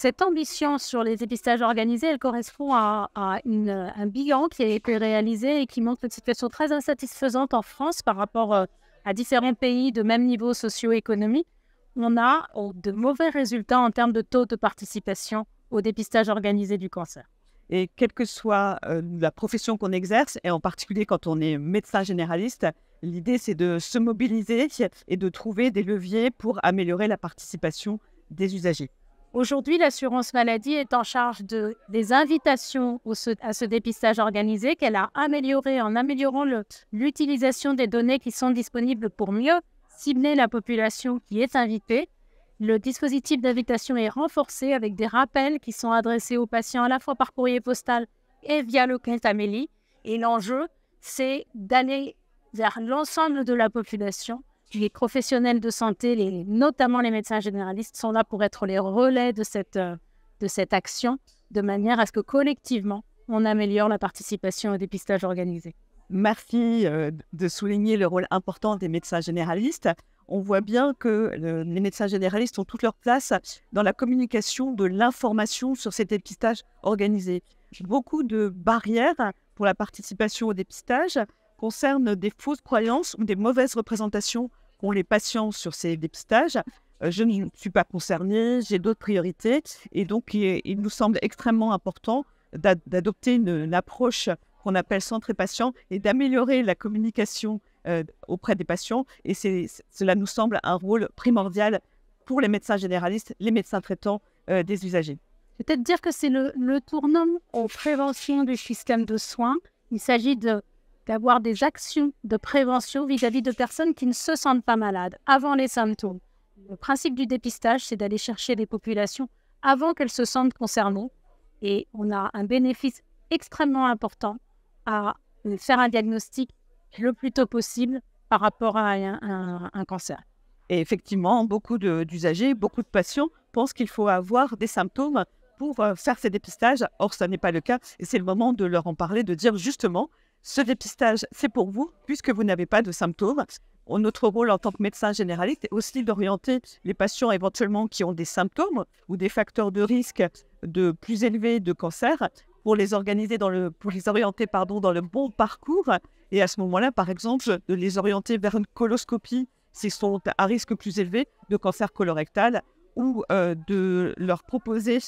Cette ambition sur les dépistages organisés, elle correspond à un bilan qui a été réalisé et qui montre une situation très insatisfaisante en France par rapport à différents pays de même niveau socio-économique. On a de mauvais résultats en termes de taux de participation au dépistage organisé du cancer. Et quelle que soit la profession qu'on exerce, et en particulier quand on est médecin généraliste, l'idée c'est de se mobiliser et de trouver des leviers pour améliorer la participation des usagers. Aujourd'hui, l'assurance maladie est en charge des invitations à ce dépistage organisé qu'elle a amélioré en améliorant l'utilisation des données qui sont disponibles pour mieux cibler la population qui est invitée. Le dispositif d'invitation est renforcé avec des rappels qui sont adressés aux patients à la fois par courrier postal et via le compte Amélie. Et l'enjeu, c'est d'aller vers l'ensemble de la population. Les professionnels de santé, notamment les médecins généralistes, sont là pour être les relais de cette action, de manière à ce que collectivement, on améliore la participation au dépistage organisé. Merci de souligner le rôle important des médecins généralistes. On voit bien que les médecins généralistes ont toute leur place dans la communication de l'information sur ces dépistages organisés. Beaucoup de barrières pour la participation au dépistage concernent des fausses croyances ou des mauvaises représentations qu'ont les patients sur ces dépistages. Je ne suis pas concernée, j'ai d'autres priorités. Et donc, il nous semble extrêmement important d'adopter une approche qu'on appelle centré patient et d'améliorer la communication auprès des patients. Et cela nous semble un rôle primordial pour les médecins généralistes, les médecins traitants des usagers. Peut-être dire que c'est le tournant en prévention du système de soins. Il s'agit d'avoir des actions de prévention vis-à-vis de personnes qui ne se sentent pas malades avant les symptômes. Le principe du dépistage, c'est d'aller chercher les populations avant qu'elles se sentent concernées. Et on a un bénéfice extrêmement important à faire un diagnostic le plus tôt possible par rapport à un cancer. Et effectivement, beaucoup d'usagers, beaucoup de patients pensent qu'il faut avoir des symptômes pour faire ces dépistages. Or, ce n'est pas le cas. Et c'est le moment de leur en parler, de dire justement, ce dépistage, c'est pour vous, puisque vous n'avez pas de symptômes. Notre rôle en tant que médecin généraliste est aussi d'orienter les patients éventuellement qui ont des symptômes ou des facteurs de risque de plus élevés de cancer pour les orienter dans le bon parcours. Et à ce moment-là, par exemple, de les orienter vers une coloscopie s'ils sont à risque plus élevé de cancer colorectal ou de leur proposer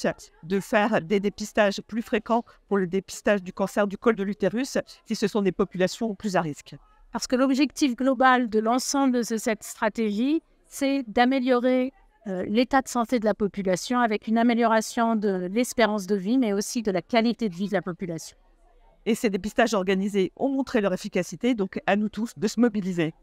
de faire des dépistages plus fréquents pour le dépistage du cancer du col de l'utérus si ce sont des populations plus à risque. Parce que l'objectif global de l'ensemble de cette stratégie, c'est d'améliorer l'état de santé de la population avec une amélioration de l'espérance de vie, mais aussi de la qualité de vie de la population. Et ces dépistages organisés ont montré leur efficacité, donc à nous tous de se mobiliser.